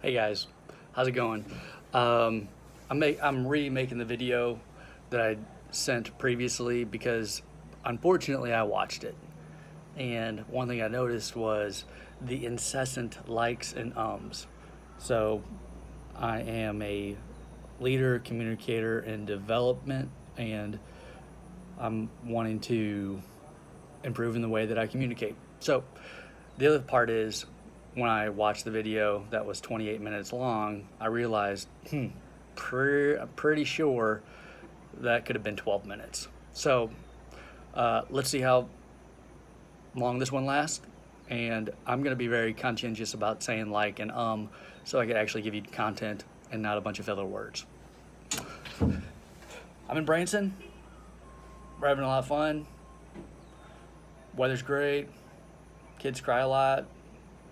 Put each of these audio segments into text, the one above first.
Hey guys, how's it going? Um, I'm remaking the video that I sent previously because unfortunately I watched it. And one thing I noticed was the incessant likes and ums. So I am a leader, communicator, and development, and I'm wanting to improve in the way that I communicate. So the other part is when I watched the video that was 28 minutes long, I realized, I'm pretty sure that could have been 12 minutes. So let's see how long this one lasts. And I'm going to be very conscientious about saying like and so I could actually give you content and not a bunch of filler words. I'm in Branson. We're having a lot of fun. Weather's great. Kids cry a lot.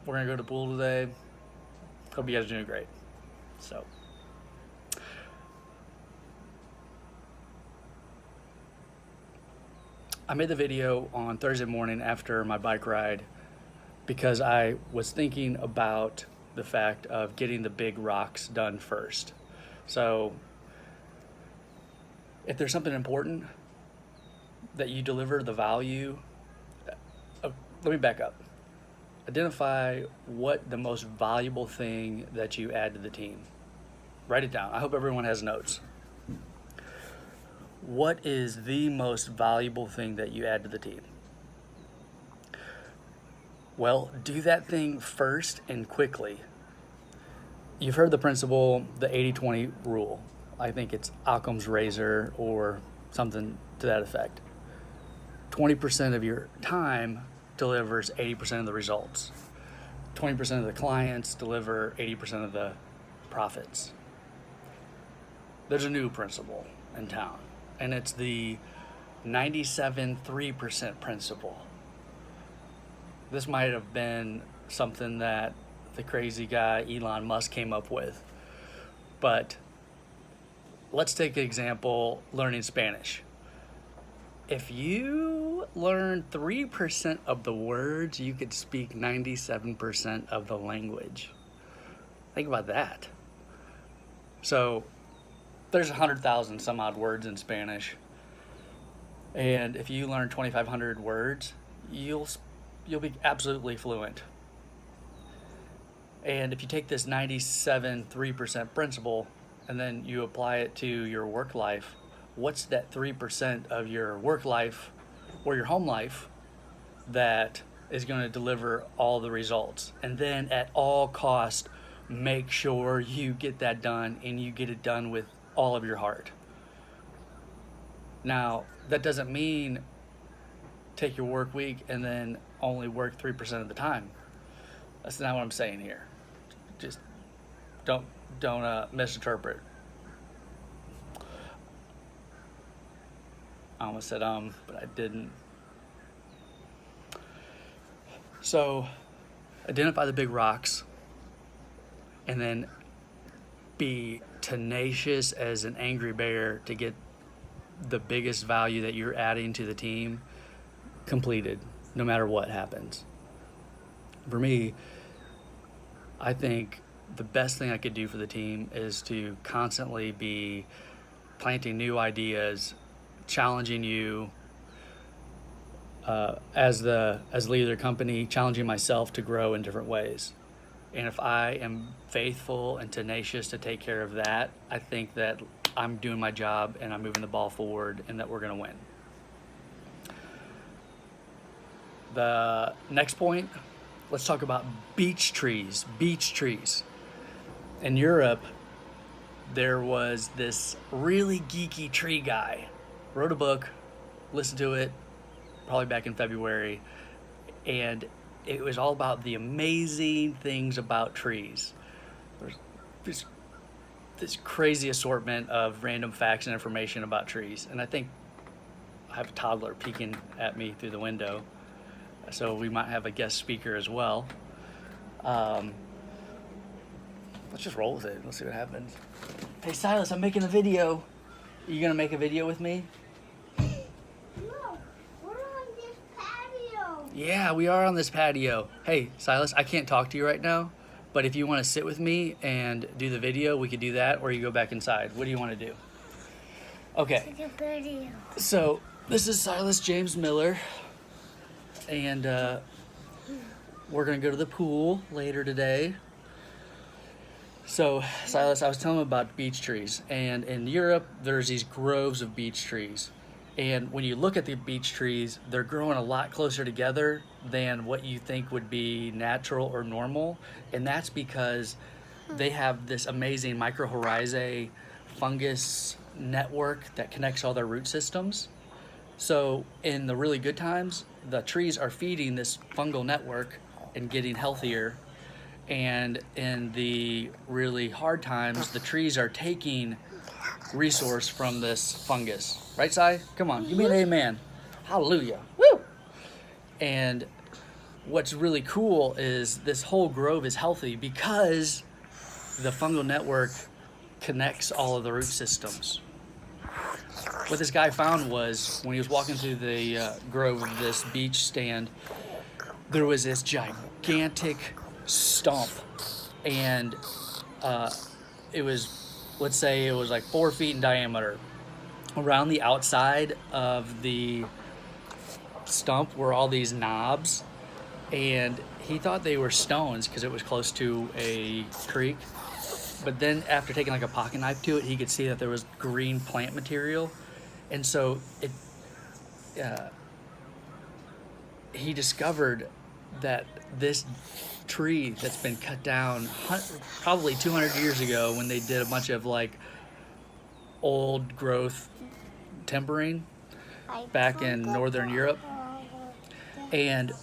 We're going to go to the pool today. Hope you guys are doing great. So, I made the video on Thursday morning after my bike ride because I was thinking about the fact of getting the big rocks done first. So, if there's something important that you deliver the value, let me back up. Identify what the most valuable thing that you add to the team. Write it down. I hope everyone has notes. What is the most valuable thing that you add to the team? Well, do that thing first and quickly. You've heard the principle, the 80-20 rule. I think it's Occam's razor or something to that effect. 20% of your time delivers 80% of the results. 20% of the clients deliver 80% of the profits. There's a new principle in town, and it's the 97.3% principle. This might have been something that the crazy guy Elon Musk came up with, but let's take an example, learning Spanish. If you learn 3% of the words, you could speak 97% of the language. Think about that. So there's 100,000 some odd words in Spanish. And if you learn 2,500 words, you'll be absolutely fluent. And if you take this 97.3% principle and then you apply it to your work life, what's that 3% of your work life or your home life that is going to deliver all the results? And then at all cost, make sure you get that done and you get it done with all of your heart. Now, that doesn't mean take your work week and then only work 3% of the time. That's not what I'm saying here. Just don't misinterpret. I almost said but I didn't. So, identify the big rocks and then be tenacious as an angry bear to get the biggest value that you're adding to the team completed, no matter what happens. For me, I think the best thing I could do for the team is to constantly be planting new ideas, challenging you as the leader of the company, challenging myself to grow in different ways. And if I am faithful and tenacious to take care of that, I think that I'm doing my job and I'm moving the ball forward and that we're going to win. The next point, let's talk about beech trees. Beech trees. In Europe, there was this really geeky tree guy. Wrote a book, listened to it, probably back in February, and it was all about the amazing things about trees. There's this crazy assortment of random facts and information about trees. And I think I have a toddler peeking at me through the window, so we might have a guest speaker as well. Let's just roll with it. Let's see what happens. Hey Silas, I'm making a video. Are you gonna make a video with me? No, we're on this patio. Yeah, we are on this patio. Hey Silas, I can't talk to you right now, But if you want to sit with me and do the video, we could do that, or you go back inside. What do you want to do? Okay. Take a video. So this is Silas James Miller, and we're gonna go to the pool later today. So Silas, I was telling him about beech trees, and in Europe there's these groves of beech trees, and when you look at the beech trees, they're growing a lot closer together than what you think would be natural or normal, and that's because they have this amazing mycorrhizae fungus network that connects all their root systems. So in the really good times, the trees are feeding this fungal network and getting healthier. And in the really hard times, the trees are taking resource from this fungus. Right, Si? Come on, give me an amen. Hallelujah. Woo! And what's really cool is this whole grove is healthy because the fungal network connects all of the root systems. What this guy found was when he was walking through the grove of this beech stand, there was this gigantic stump, and it was, let's say it was like 4 feet in diameter. Around the outside of the stump were all these knobs, and he thought they were stones because it was close to a creek. But then after taking like a pocket knife to it, he could see that there was green plant material. And so he discovered that this tree that's been cut down probably 200 years ago when they did a bunch of like old growth timbering back in Northern Europe. And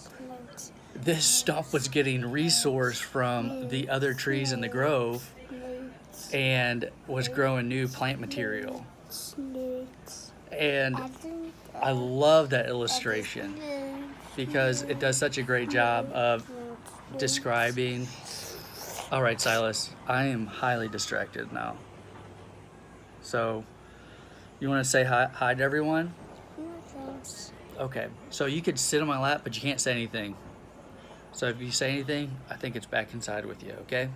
this stump was getting resource from the other trees in the grove and was growing new plant material. And I love that illustration because it does such a great job of describing. All right, Silas, I am highly distracted now. So you want to say hi to everyone? Okay, so you could sit on my lap, but you can't say anything. So if you say anything, I think it's back inside with you, okay?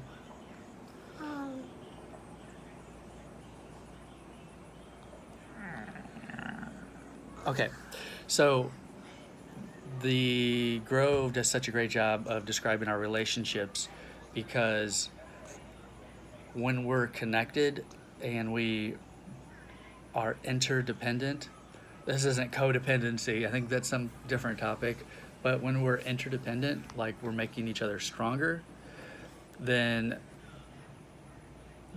Okay, so the Grove does such a great job of describing our relationships because when we're connected and we are interdependent, this isn't codependency, I think that's some different topic, but when we're interdependent, like we're making each other stronger, then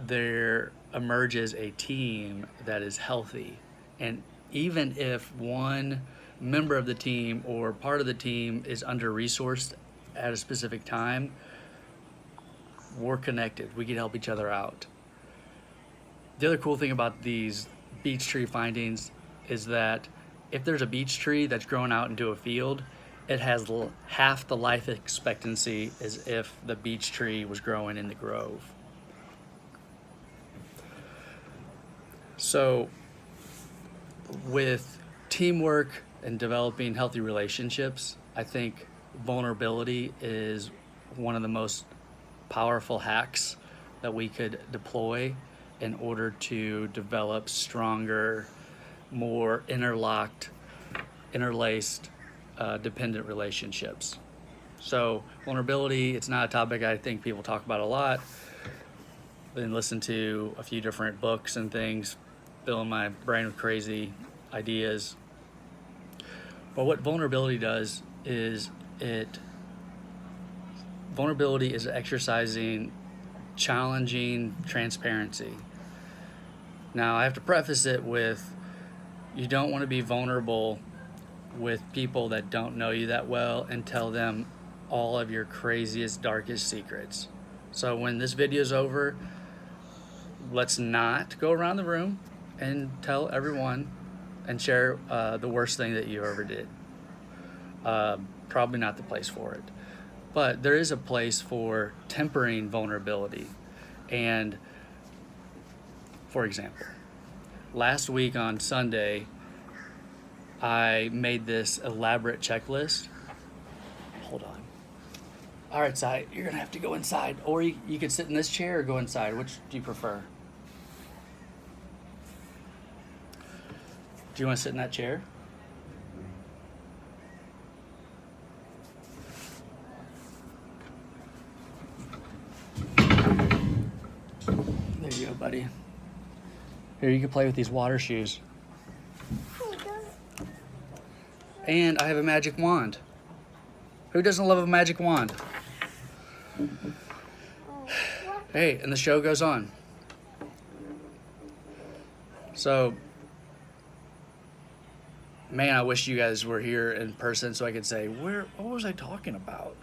there emerges a team that is healthy. And even if one member of the team or part of the team is under-resourced at a specific time, we're connected. We can help each other out. The other cool thing about these beech tree findings is that if there's a beech tree that's grown out into a field, it has half the life expectancy as if the beech tree was growing in the grove. So with teamwork and developing healthy relationships, I think vulnerability is one of the most powerful hacks that we could deploy in order to develop stronger, more interlocked, interlaced, dependent relationships. So vulnerability, it's not a topic I think people talk about a lot. Then listen to a few different books and things, filling my brain with crazy ideas. But what vulnerability does is vulnerability is exercising challenging transparency. Now I have to preface it with, you don't want to be vulnerable with people that don't know you that well and tell them all of your craziest, darkest secrets. So when this video is over, let's not go around the room and tell everyone and share the worst thing that you ever did. Probably not the place for it. But there is a place for tempering vulnerability. And for example, last week on Sunday, I made this elaborate checklist. Hold on. All right, Sai, you're gonna have to go inside, or you could sit in this chair or go inside. Which do you prefer? Do you want to sit in that chair? There you go, buddy. Here, you can play with these water shoes. And I have a magic wand. Who doesn't love a magic wand? Oh, what? Hey, and the show goes on. So, man, I wish you guys were here in person so I could say, what was I talking about?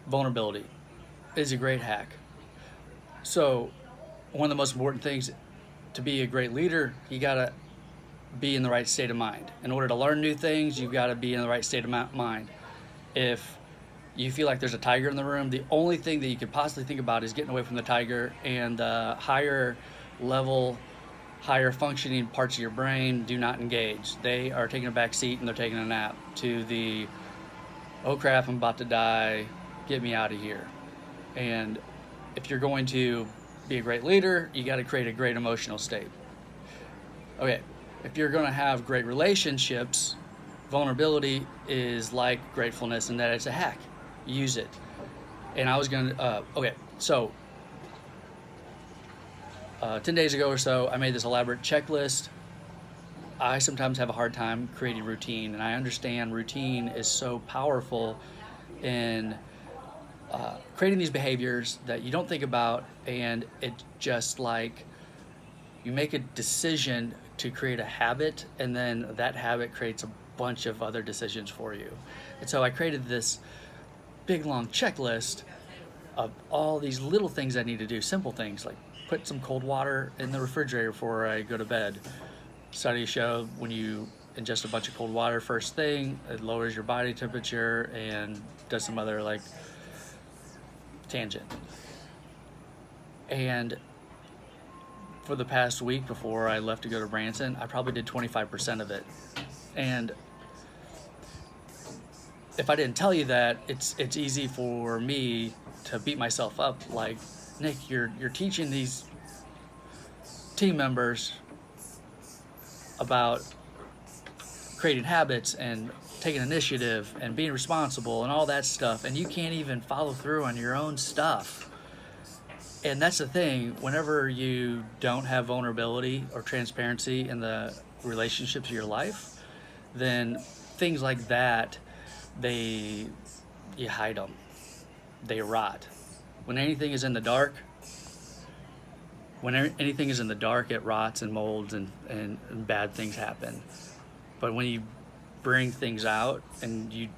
Vulnerability is a great hack. So, one of the most important things to be a great leader, you gotta be in the right state of mind. In order to learn new things, you've got to be in the right state of mind. If you feel like there's a tiger in the room, the only thing that you could possibly think about is getting away from the tiger, and higher level, higher functioning parts of your brain do not engage. They are taking a back seat and they're taking a nap to the, oh crap, I'm about to die, get me out of here. And if you're going to be a great leader, you got to create a great emotional state. Okay, if you're going to have great relationships, vulnerability is like gratefulness in that it's a hack. Use it. And I was going to, okay, so 10 days ago or so, I made this elaborate checklist. I sometimes have a hard time creating routine, and I understand routine is so powerful in creating these behaviors that you don't think about, and it just like you make a decision to create a habit, and then that habit creates a bunch of other decisions for you. And so I created this big long checklist of all these little things I need to do, simple things like put some cold water in the refrigerator before I go to bed. Studies show when you ingest a bunch of cold water first thing, it lowers your body temperature and does some other like tangent. And for the past week before I left to go to Branson, I probably did 25% of it. And if I didn't tell you that, it's easy for me to beat myself up. Like, Nick, you're teaching these team members about creating habits and taking initiative and being responsible and all that stuff, and you can't even follow through on your own stuff. And that's the thing, whenever you don't have vulnerability or transparency in the relationships of your life, then things like that, you hide them, they rot. When anything is in the dark, it rots and molds, and bad things happen. But when you bring things out, and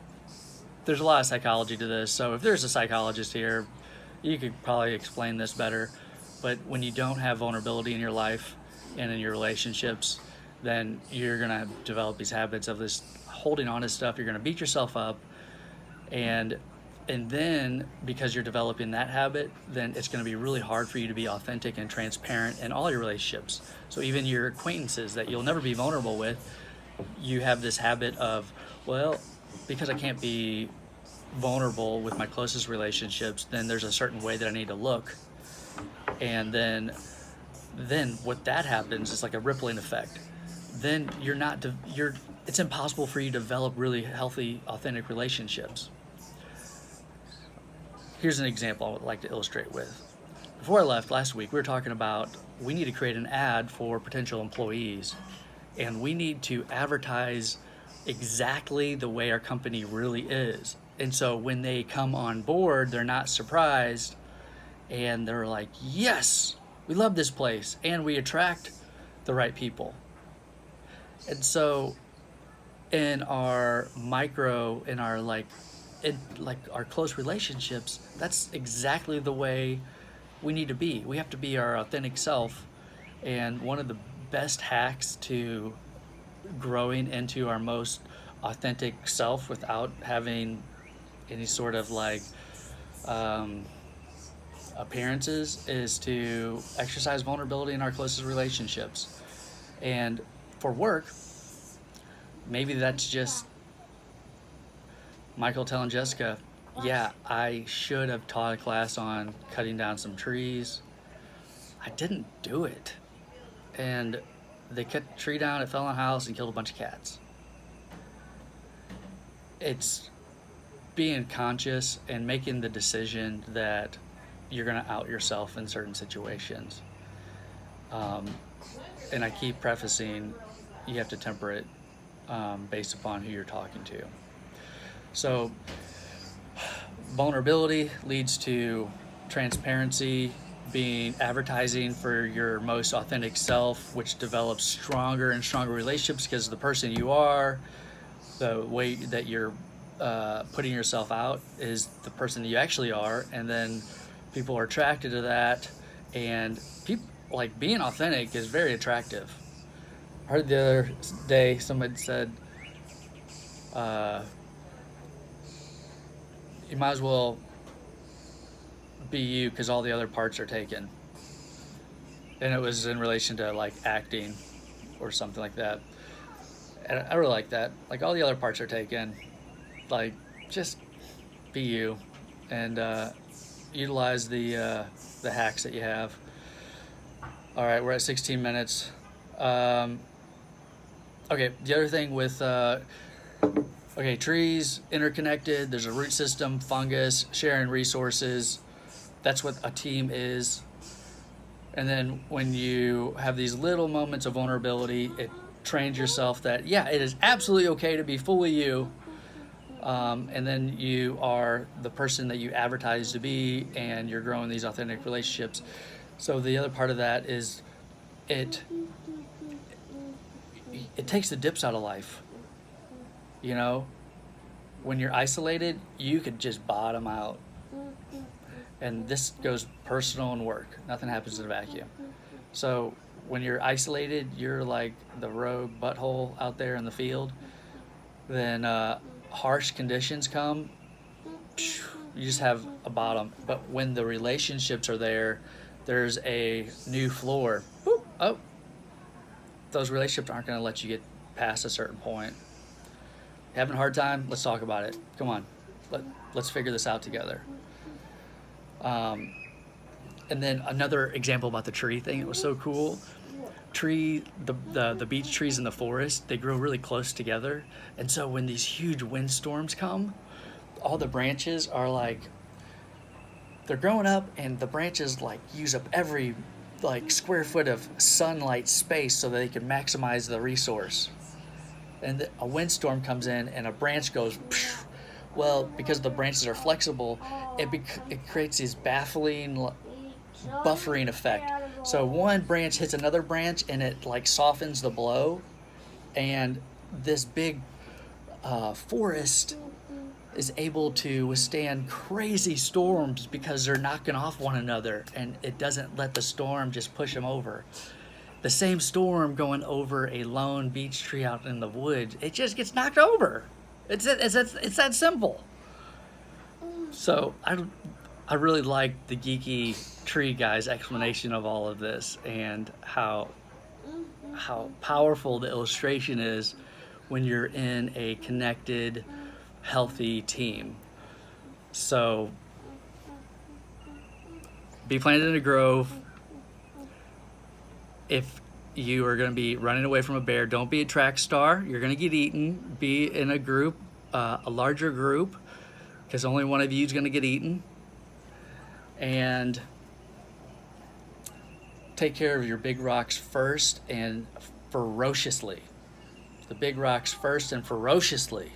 there's a lot of psychology to this, so if there's a psychologist here, you could probably explain this better. But when you don't have vulnerability in your life and in your relationships, then you're gonna develop these habits of this holding on to stuff. You're gonna beat yourself up, and then because you're developing that habit, then it's going to be really hard for you to be authentic and transparent in all your relationships. So even your acquaintances that you'll never be vulnerable with, you have this habit of, well, because I can't be vulnerable with my closest relationships, then there's a certain way that I need to look. And then what that happens is like a rippling effect. Then it's impossible for you to develop really healthy, authentic relationships. Here's an example I would like to illustrate with. Before I left last week, we were talking about we need to create an ad for potential employees, and we need to advertise exactly the way our company really is. And so when they come on board, they're not surprised, and they're like, yes, we love this place, and we attract the right people. And so in our our close relationships, that's exactly the way we need to be. We have to be our authentic self. And one of the best hacks to growing into our most authentic self without having any sort of appearances is to exercise vulnerability in our closest relationships. And for work, maybe that's just Michael telling Jessica, yeah, I should have taught a class on cutting down some trees. I didn't do it. And they cut the tree down, it fell on a house and killed a bunch of cats. It's being conscious and making the decision that you're going to out yourself in certain situations. And I keep prefacing, you have to temper it based upon who you're talking to. So, vulnerability leads to transparency, being advertising for your most authentic self, which develops stronger and stronger relationships because the person you are, the way that you're putting yourself out is the person that you actually are, and then people are attracted to that, and people like being authentic is very attractive. I heard the other day somebody said you might as well be you because all the other parts are taken, and it was in relation to like acting or something like that. And I really like that. Like, all the other parts are taken. Like, just be you and utilize the hacks that you have. All right, we're at 16 minutes. Okay, the other thing with trees interconnected. There's a root system, fungus, sharing resources. That's what a team is. And then when you have these little moments of vulnerability, it trains yourself that, yeah, it is absolutely okay to be fully you. And then you are the person that you advertise to be, and you're growing these authentic relationships. So the other part of that is it takes the dips out of life. You know, when you're isolated, you could just bottom out. And this goes personal and work. Nothing happens in a vacuum. So when you're isolated, you're like the rogue butthole out there in the field. Then harsh conditions come, you just have a bottom. But when the relationships are there, there's a new floor. Boop. Oh, those relationships aren't going to let you get past a certain point. Having a hard time? Let's talk about it. Come on, let's figure this out together. And then another example about the tree thing. It was so cool. The beech trees in the forest, they grow really close together, and so when these huge windstorms come, all the branches are like, they're growing up, and the branches like use up every like square foot of sunlight space so that they can maximize the resource. And a windstorm comes in and a branch goes phew. Well, because the branches are flexible, it creates these baffling buffering effect. So one branch hits another branch and it like softens the blow, and this big forest is able to withstand crazy storms because they're knocking off one another, and it doesn't let the storm just push them over. The same storm going over a lone beech tree out in the woods, it just gets knocked over. It's that simple. So I really like the geeky tree guy's explanation of all of this, and how powerful the illustration is when you're in a connected, healthy team. So be planted in a grove. If you are going to be running away from a bear, don't be a track star. You're going to get eaten. Be in a group, a larger group, because only one of you is going to get eaten. And take care of your big rocks first and ferociously. The big rocks first and ferociously.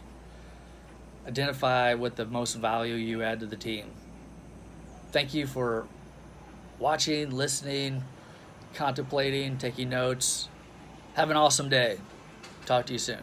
Identify what the most value you add to the team. Thank you for watching, listening, contemplating, taking notes. Have an awesome day. Talk to you soon.